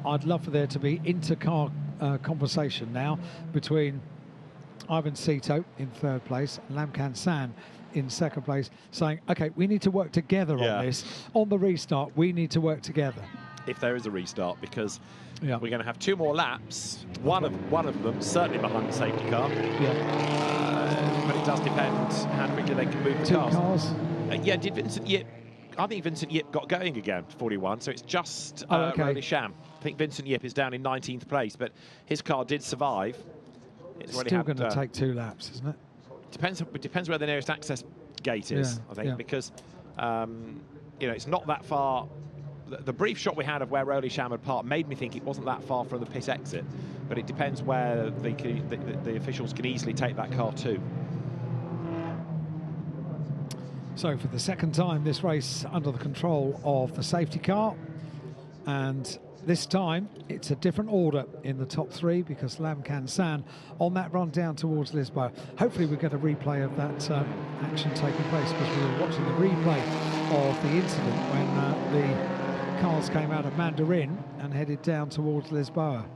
[SPEAKER 3] I'd love for there to be inter-car conversation now between Ivan Cito in 3rd place and Lam Can San in 2nd place, saying, OK, we need to work together on this. On the restart, we need to work together.
[SPEAKER 2] If there is a restart, because we're going to have 2 more laps. One of them certainly behind the safety car. But it does depend how quickly they can move the cars. Yeah, did Vincent Yip? I think Vincent Yip got going again, 41. So it's just Rolly Sham. I think Vincent Yip is down in 19th place, but his car did survive.
[SPEAKER 3] It's still going to take 2 laps, isn't it?
[SPEAKER 2] Depends where the nearest access gate is. I think because you know, it's not that far. The brief shot we had of where Rolly Sham had parked made me think it wasn't that far from the pit exit, but it depends where the officials can easily take that car to.
[SPEAKER 3] So for the 2nd time, this race under the control of the safety car, and this time it's a different order in the top 3, because Lam Can San on that run down towards Lisboa. Hopefully we get a replay of that action taking place, because we were watching the replay of the incident when the cars came out of Mandarin and headed down towards Lisboa.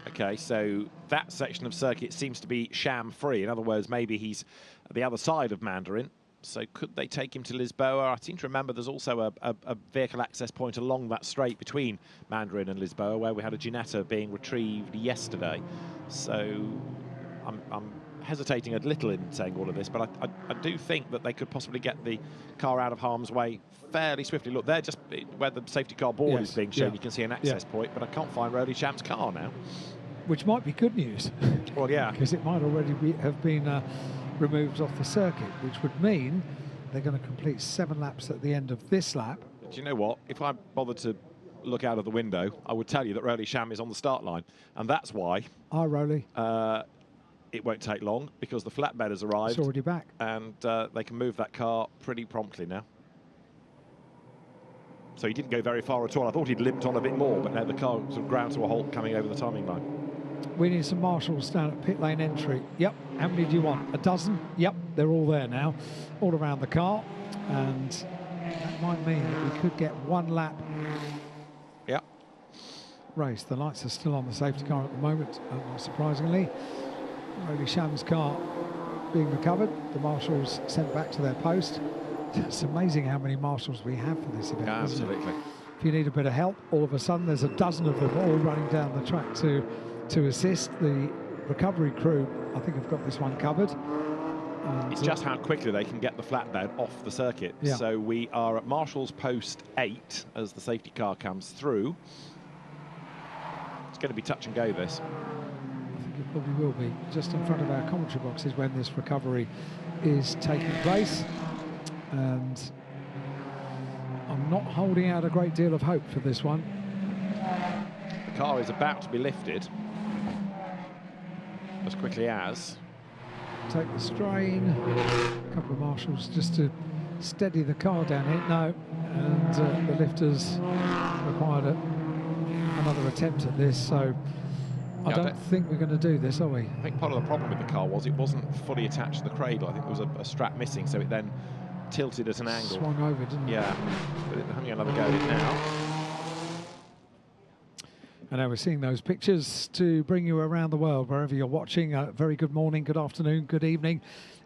[SPEAKER 2] Okay, so that section of circuit seems to be sham free. In other words, maybe he's at the other side of Mandarin. So could they take him to Lisboa? I seem to remember there's also a vehicle access point along that straight between Mandarin and Lisboa, where we had a Ginetta being retrieved yesterday. So I'm hesitating a little in saying all of this, but I do think that they could possibly get the car out of harm's way fairly swiftly. Look, they're just where the safety car board is being shown. You can see an access point, but I can't find Rolly Sham's car now.
[SPEAKER 3] Which might be good news.
[SPEAKER 2] Well, yeah.
[SPEAKER 3] Because it might already have been removed off the circuit, which would mean they're going to complete 7 laps at the end of this lap.
[SPEAKER 2] Do you know what? If I bothered to look out of the window, I would tell you that Rolly Sham is on the start line. And that's why...
[SPEAKER 3] Hi, Rolly.
[SPEAKER 2] It won't take long, because the flatbed has arrived.
[SPEAKER 3] It's already back.
[SPEAKER 2] And they can move that car pretty promptly now. So he didn't go very far at all. I thought he'd limped on a bit more, but now the car sort of ground to a halt coming over the timing line.
[SPEAKER 3] We need some marshals down at pit lane entry. Yep. How many do you want? A dozen? Yep. They're all there now, all around the car. And that might mean that we could get 1 lap race. The lights are still on the safety car at the moment, not surprisingly. Rolly Sham's car being recovered. The marshals sent back to their post. It's amazing how many marshals we have for this event.
[SPEAKER 2] Absolutely.
[SPEAKER 3] If you need a bit of help, all of a sudden there's a dozen of them all running down the track to assist. The recovery crew, I think, have got this one covered. And
[SPEAKER 2] it's just how quickly they can get the flatbed off the circuit. So we are at Marshall's post 8 as the safety car comes through. It's going to be touch and go, this.
[SPEAKER 3] probably will be, just in front of our commentary boxes when this recovery is taking place. And I'm not holding out a great deal of hope for this one.
[SPEAKER 2] The car is about to be lifted as quickly as.
[SPEAKER 3] Take the strain. A couple of marshals just to steady the car down here. No, and the lifters required another attempt at this, so I don't think we're going to do this, are we?
[SPEAKER 2] I think part of the problem with the car was it wasn't fully attached to the cradle. I think there was a strap missing, so it then tilted at an angle.
[SPEAKER 3] Swung over, didn't it?
[SPEAKER 2] Yeah, but having another go at it now.
[SPEAKER 3] And now we're seeing those pictures to bring you around the world, wherever you're watching. Very good morning, good afternoon, good evening.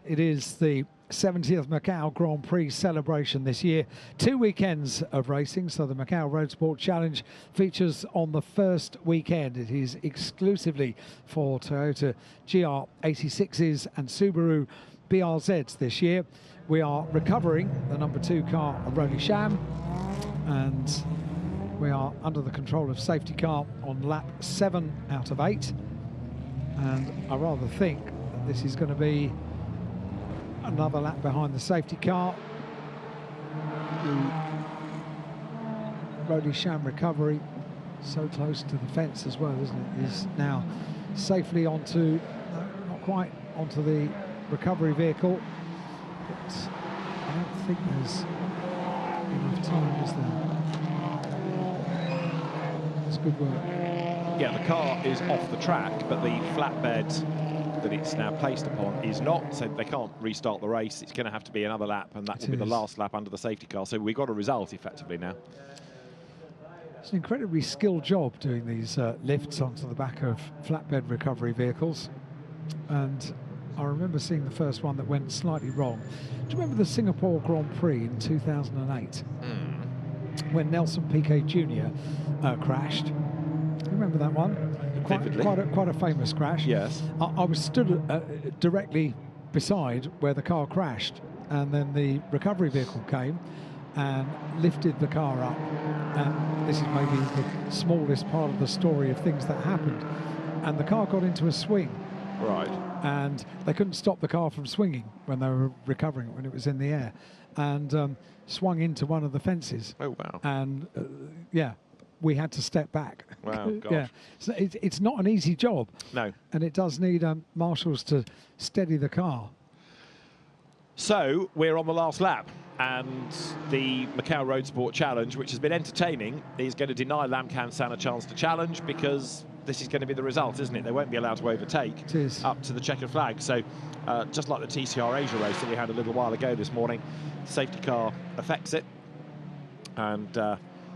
[SPEAKER 3] It is the 70th Macau Grand Prix celebration this year. 2 weekends of racing, so the Macau Roadsport Challenge features on the first weekend. It is exclusively for Toyota GR86s and Subaru BRZs this year. We are recovering the number 2 car of Roadsport, and we are under the control of safety car on lap 7 out of 8. And I rather think that this is going to be another lap behind the safety car. The Roadsport recovery, so close to the fence as well, isn't it? Is now safely onto, not quite onto the recovery vehicle. But I don't think there's enough time, is there? It's good work.
[SPEAKER 2] Yeah, the car is off the track, but the flatbed that it's now placed upon is not, so they can't restart the race. It's going to have to be another lap, and that will be the last lap under the safety car. So we got a result effectively now.
[SPEAKER 3] It's an incredibly skilled job doing these lifts onto the back of flatbed recovery vehicles. And I remember seeing the first one that went slightly wrong. Do you remember the Singapore Grand Prix in 2008? When Nelson Piquet Jr. Crashed? You remember that one? Quite a famous crash.
[SPEAKER 2] Yes.
[SPEAKER 3] I was stood directly beside where the car crashed, and then the recovery vehicle came and lifted the car up. And this is maybe the smallest part of the story of things that happened. And the car got into a swing.
[SPEAKER 2] Right.
[SPEAKER 3] And they couldn't stop the car from swinging when they were recovering it, when it was in the air, and swung into one of the fences.
[SPEAKER 2] Oh, wow.
[SPEAKER 3] And yeah, we had to step back.
[SPEAKER 2] Wow, gosh.
[SPEAKER 3] Yeah, so it's not an easy job.
[SPEAKER 2] No.
[SPEAKER 3] And it does need marshals to steady the car.
[SPEAKER 2] So we're on the last lap, and the Macau Roadsport Challenge, which has been entertaining, is going to deny Lam Kan San a chance to challenge, because this is going to be the result, isn't it? They won't be allowed to overtake up to the checkered flag. So just like the TCR Asia race that we had a little while ago this morning, the safety car affects it, and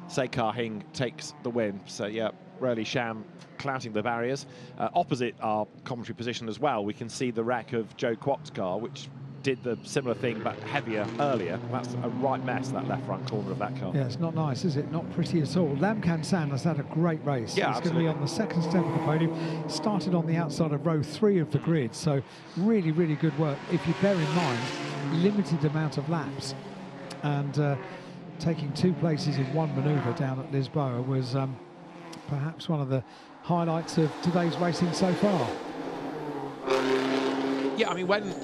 [SPEAKER 2] Sekar Hing takes the win. So yeah, Roly Sham clouting the barriers. Opposite our commentary position as well, we can see the wreck of Joe Kwok's car, which did the similar thing but heavier earlier. That's a right mess, that left front corner of that car.
[SPEAKER 3] Yeah, it's not nice, is it? Not pretty at all. Lam Kan San has had a great race.
[SPEAKER 2] Yeah,
[SPEAKER 3] it's going to be on the second step of the podium. Started on the outside of row 3 of the grid, so really, really good work. If you bear in mind, limited amount of laps, and taking 2 places in 1 manoeuvre down at Lisboa was perhaps one of the highlights of today's racing so far.
[SPEAKER 2] Yeah, I mean, when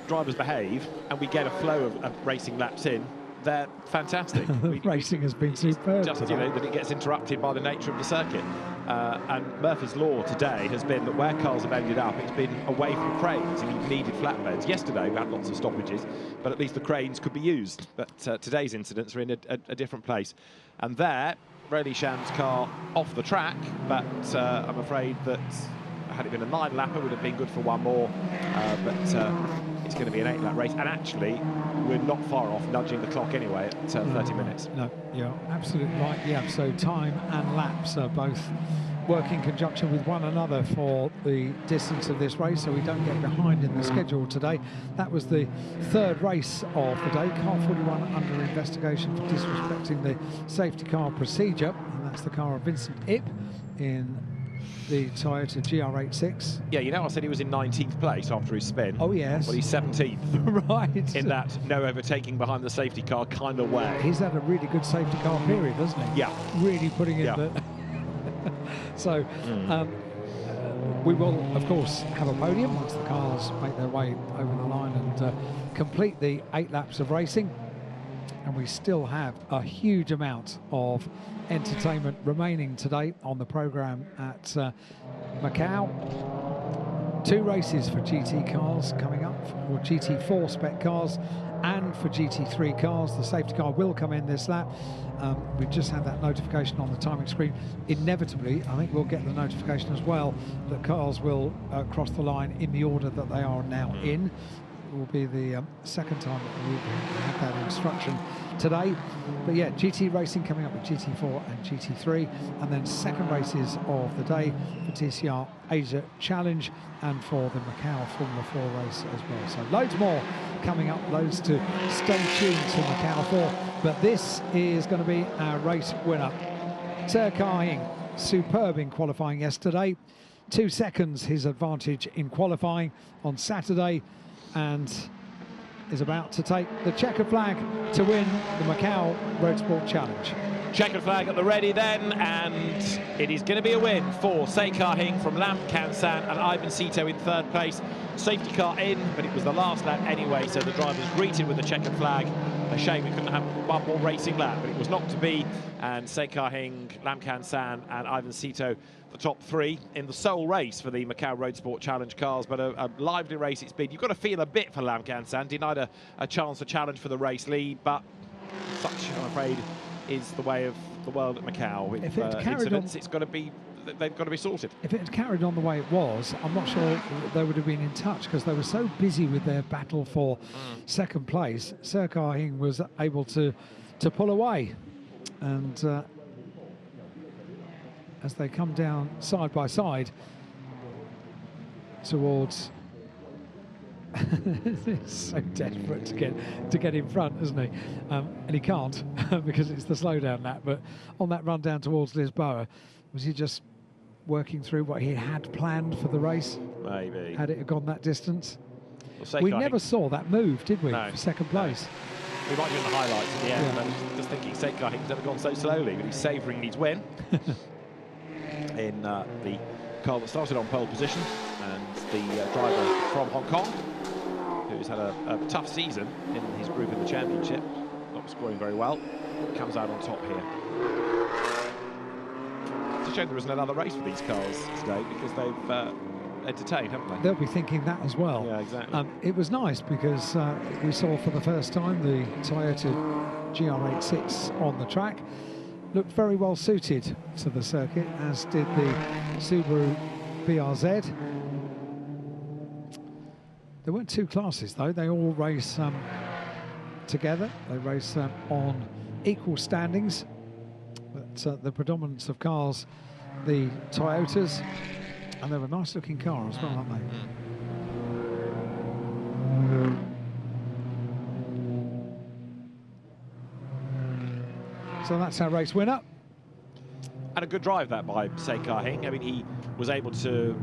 [SPEAKER 2] drivers behave and we get a flow of racing laps in, they're fantastic.
[SPEAKER 3] Racing has been superb.
[SPEAKER 2] Just, you know, that it gets interrupted by the nature of the circuit. And Murphy's Law today has been that where cars have ended up, it's been away from cranes, and you've needed flatbeds. Yesterday we had lots of stoppages, but at least the cranes could be used. But today's incidents are in a different place. And there, Roly Sham's car off the track, but I'm afraid that had it been a 9-lapper, would have been good for one more. But it's going to be an 8-lap race, and actually we're not far off nudging the clock anyway at 30 minutes.
[SPEAKER 3] No, you're absolutely right. Yeah, so time and laps are both work in conjunction with one another for the distance of this race, so we don't get behind in the schedule today. That was the 3rd race of the day. Car 41 under investigation for disrespecting the safety car procedure, and that's the car of Vincent Ip in the Toyota GR86.
[SPEAKER 2] Yeah, you know, I said he was in 19th place after his spin.
[SPEAKER 3] Oh, yes.
[SPEAKER 2] Well, he's 17th.
[SPEAKER 3] Right.
[SPEAKER 2] In that no overtaking behind the safety car kind of way.
[SPEAKER 3] He's had a really good safety car period, hasn't he?
[SPEAKER 2] Yeah.
[SPEAKER 3] Really putting in the... So, we will, of course, have a podium once the cars make their way over the line and complete the 8 laps of racing. And we still have a huge amount of entertainment remaining today on the programme at Macau. 2 races for GT cars coming up, for GT4 spec cars and for GT3 cars. The safety car will come in this lap. We've just had that notification on the timing screen. Inevitably, I think we'll get the notification as well that cars will cross the line in the order that they are now in. It will be the second time that we've had that instruction today. But yeah, GT racing coming up with GT4 and GT3, and then second races of the day for TCR Asia Challenge and for the Macau Formula 4 race as well. So loads more coming up, loads to stay tuned to Macau for. But this is going to be our race winner. Serkai, superb in qualifying yesterday. 2 seconds his advantage in qualifying on Saturday, and is about to take the checkered flag to win the Macau Roadsport Challenge.
[SPEAKER 2] Checkered flag at the ready then, and it is going to be a win for Serkai Hing from Lam Kan San and Ivan Sito in 3rd place. Safety car in, but it was the last lap anyway, so the drivers greeted with the checkered flag. A shame we couldn't have one more racing lap, but it was not to be, and Serkai Hing, Lam Kan San and Ivan Sito the top 3 in the sole race for the Macau Roadsport Challenge cars. But a lively race it's been. You've got to feel a bit for Lam Kan San, denied a chance to challenge for the race lead, but such, I'm afraid, is the way of the world at Macau. With
[SPEAKER 3] if it carried
[SPEAKER 2] incidents,
[SPEAKER 3] on,
[SPEAKER 2] it's got to be, they've got to be sorted.
[SPEAKER 3] If it had carried on the way it was, I'm not sure they would have been in touch, because they were so busy with their battle for second place. Serkai Hing was able to pull away, and as they come down side by side towards he's so desperate to get in front, isn't he? And he can't because it's the slowdown lap. But on that run down towards Lisboa, was he just working through what he had planned for the race?
[SPEAKER 2] Maybe.
[SPEAKER 3] Had it gone that distance?
[SPEAKER 2] Well,
[SPEAKER 3] we never saw that move, did we?
[SPEAKER 2] No.
[SPEAKER 3] For second place.
[SPEAKER 2] We might do in the highlights at the end.
[SPEAKER 3] Yeah.
[SPEAKER 2] I was just thinking Serkai Hing's never gone so slowly, but he's savouring his win in the car that started on pole position, and the driver from Hong Kong, who's had a tough season in his group in the championship, not scoring very well, comes out on top here. It's a shame there isn't another race for these cars today, because they've entertained, haven't they?
[SPEAKER 3] They'll be thinking that as well.
[SPEAKER 2] Yeah, exactly.
[SPEAKER 3] It was nice because we saw for the first time the Toyota GR86 on the track. Looked very well suited to the circuit, as did the Subaru BRZ. There weren't 2 classes though, they all race together. They race on equal standings, but the predominance of cars, the Toyotas, and they're a nice looking car as well, aren't they? So that's our race winner.
[SPEAKER 2] And a good drive that by Serkai Hing. I mean, he was able to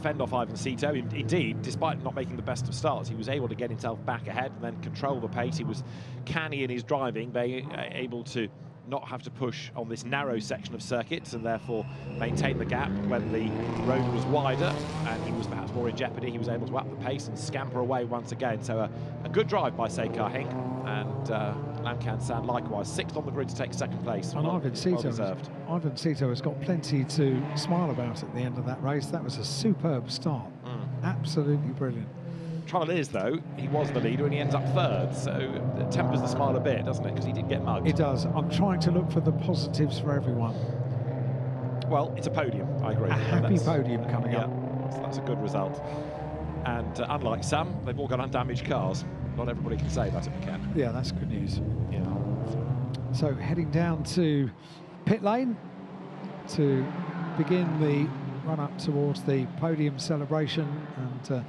[SPEAKER 2] fend off Ivan Sito. Indeed, despite not making the best of starts, he was able to get himself back ahead and then control the pace. He was canny in his driving, being able to not have to push on this narrow section of circuits and therefore maintain the gap when the road was wider and he was perhaps more in jeopardy. He was able to up the pace and scamper away once again. So a good drive by Serkai Hing, and Lam Kan San likewise 6th on the grid to take 2nd place.
[SPEAKER 3] And Ivan Sito has got plenty to smile about at the end of that race. That was a superb start. Absolutely brilliant.
[SPEAKER 2] Trouble is, though, he was the leader and he ends up 3rd, so it tempers the smile a bit, doesn't it? Because he did get mugged.
[SPEAKER 3] It does. I'm trying to look for the positives for everyone.
[SPEAKER 2] Well, it's a podium, I agree.
[SPEAKER 3] A happy podium coming up.
[SPEAKER 2] So that's a good result. And unlike some, they've all got undamaged cars. Not everybody can say that at Macau.
[SPEAKER 3] Yeah, that's good news.
[SPEAKER 2] Yeah.
[SPEAKER 3] So heading down to pit lane to begin the run up towards the podium celebration, and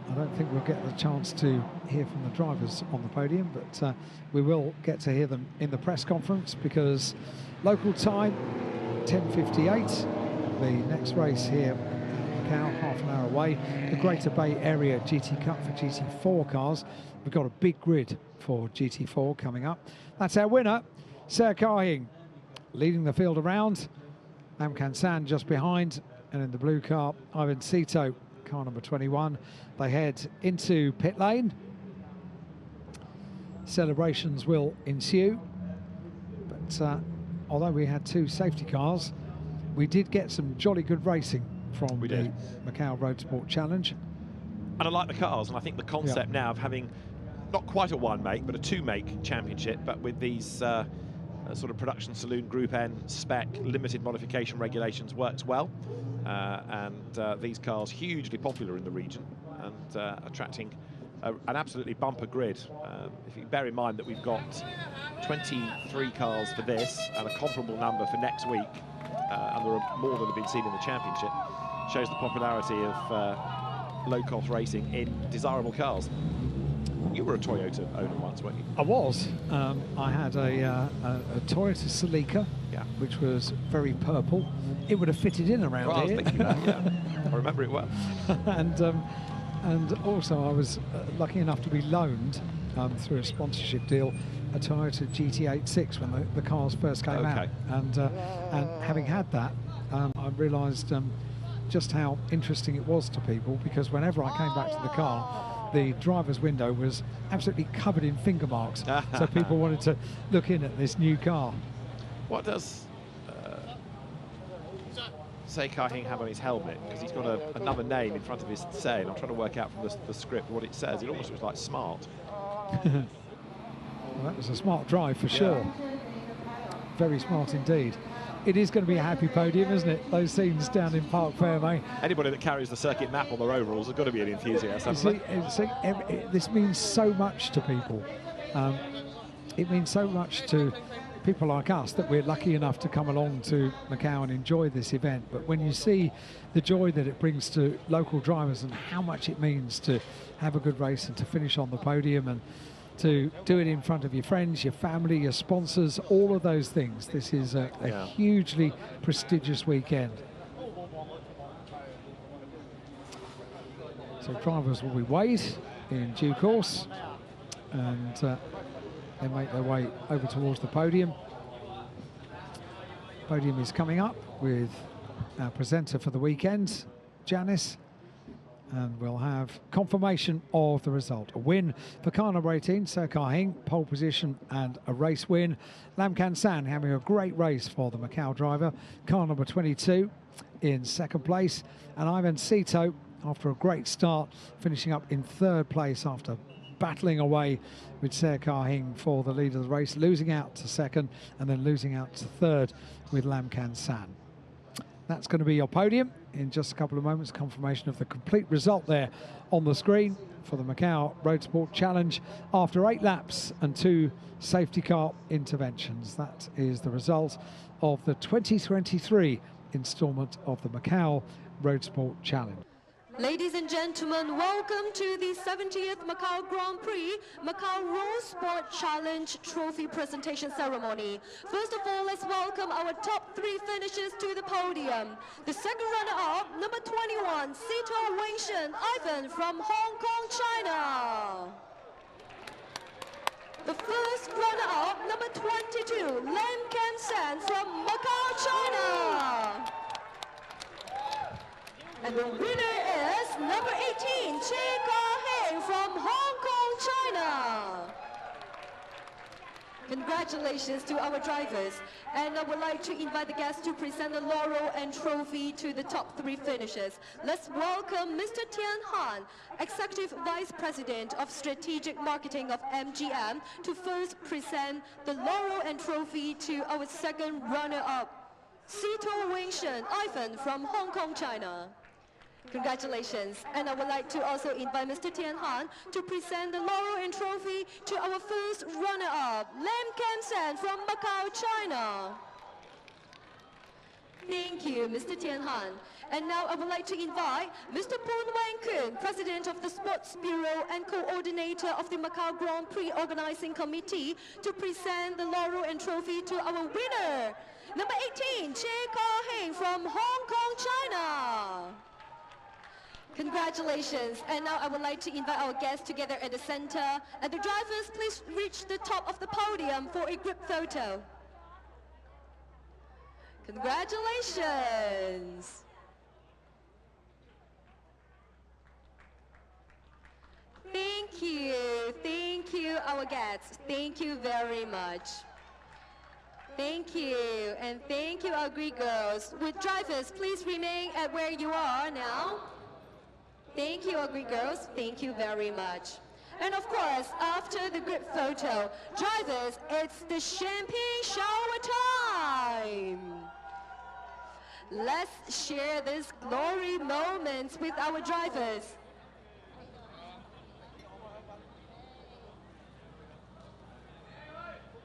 [SPEAKER 3] I don't think we'll get the chance to hear from the drivers on the podium, but we will get to hear them in the press conference, because local time 10:58. The next race here at Macau, half an hour away. The Greater Bay Area GT Cup for GT4 cars. We've got a big grid for GT4 coming up. That's our winner, Serkai Hing, leading the field around. Lam Kan San just behind, And in the blue car, Ivan Cito, car number 21. They head into pit lane. Celebrations will ensue. But although we had 2 safety cars, we did get some jolly good racing from the Macau Roadsport Challenge.
[SPEAKER 2] And I like the cars, and I think the concept now of having not quite a 1-make, but a 2-make championship, but with these sort of production saloon Group N spec limited modification regulations works well. And these cars hugely popular in the region and attracting an absolutely bumper grid. If you bear in mind that we've got 23 cars for this and a comparable number for next week, and there are more than have been seen in the championship, shows the popularity of low-cost racing in desirable cars. You were a Toyota owner once, weren't you? I
[SPEAKER 3] was. I had a Toyota Celica, which was very purple. It would have fitted in around here.
[SPEAKER 2] I was thinking that, I remember it well.
[SPEAKER 3] And also I was lucky enough to be loaned through a sponsorship deal a Toyota GT86 when the cars first came out. And having had that, I realised just how interesting it was to people, because whenever I came back to the car, the driver's window was absolutely covered in finger marks. So people wanted to look in at this new car.
[SPEAKER 2] What does Say Kai-Hing have on his helmet? Because he's got another name in front of his say, and I'm trying to work out from the script what it says. It almost looks like smart.
[SPEAKER 3] Well, that was a smart drive for sure. Very smart indeed. It is going to be a happy podium, isn't it? Those scenes down in Parc Fermé.
[SPEAKER 2] Anybody that carries the circuit map on their overalls has got to be an enthusiast.
[SPEAKER 3] This means so much to people. It means so much to people like us that we're lucky enough to come along to Macau and enjoy this event. But when you see the joy that it brings to local drivers and how much it means to have a good race and to finish on the podium and to do it in front of your friends, your family, your sponsors, all of those things. This is a hugely prestigious weekend. So drivers will be weighed in due course, and they make their way over towards the podium. Podium is coming up with our presenter for the weekend, Janice. And we'll have confirmation of the result. A win for car number 18, Say Kai-Hing, pole position and a race win. Lam Kan San having a great race for the Macau driver. Car number 22 in second place. And Ivan Cito, after a great start, finishing up in third place after battling away with Say Kai-Hing for the lead of the race, losing out to second and then losing out to third with Lam Kan San. That's going to be your podium. In just a couple of moments, confirmation of the complete result there on the screen for the Macau Roadsport Challenge after 8 laps and 2 safety car interventions. That is the result of the 2023 instalment of the Macau Roadsport Challenge.
[SPEAKER 4] Ladies and gentlemen, welcome to the 70th Macau Grand Prix Macau Roadsport Challenge Trophy Presentation Ceremony. First of all, let's welcome our top 3 finishers to the podium. The second runner-up, number 21, Cito Wengshen Ivan from Hong Kong, China. The first runner-up, number 22, Lam Kan San from Macau, China. And the winner is number 18, Say Kai-Hing from Hong Kong, China. Congratulations to our drivers. And I would like to invite the guests to present the laurel and trophy to the top 3 finishers. Let's welcome Mr. Tian Han, Executive Vice President of Strategic Marketing of MGM, to first present the laurel and trophy to our second runner-up, Cito Wengshen Ivan from Hong Kong, China. Congratulations. And I would like to also invite Mr. Tian Han to present the laurel and trophy to our first runner-up, Lam Kan San from Macau, China. Thank you, Mr. Tian Han. And now I would like to invite Mr. Poon Wang Kun, President of the Sports Bureau and Coordinator of the Macau Grand Prix Organizing Committee, to present the laurel and trophy to our winner, number 18, Say Kai-Hing from Hong Kong, China. Congratulations. And now I would like to invite our guests together at the center. And the drivers, please reach the top of the podium for a group photo. Congratulations. Thank you, our guests. Thank you very much. Thank you, and thank you, our Greek girls. Would drivers please remain at where you are now? Thank you, our Greek girls. Thank you very much. And of course, after the group photo, drivers, it's the champagne shower time. Let's share this glory moments with our drivers.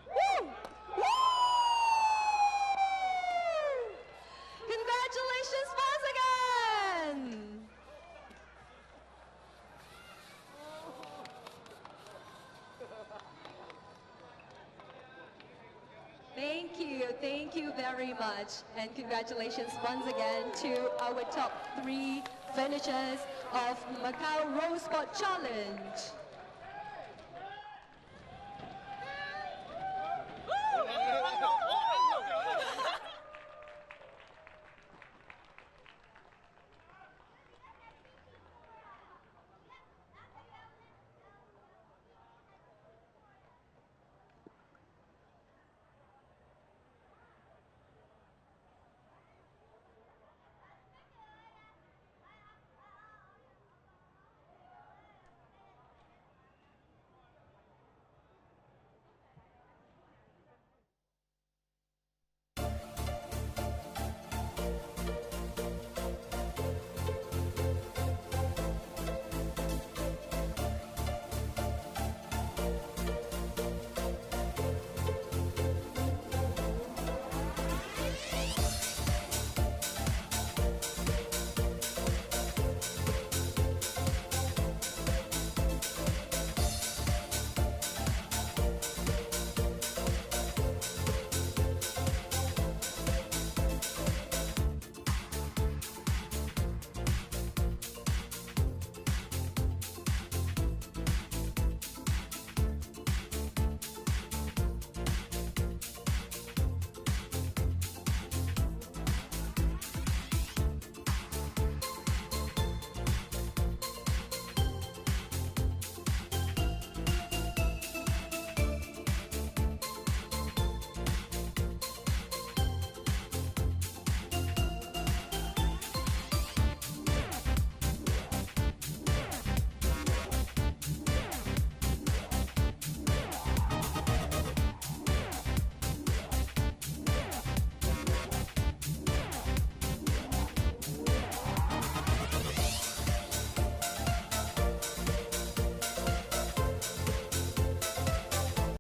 [SPEAKER 4] Woo! Woo! Congratulations once again! Thank you very much. And congratulations once again to our top 3 finishers of Macau Roadsport Challenge.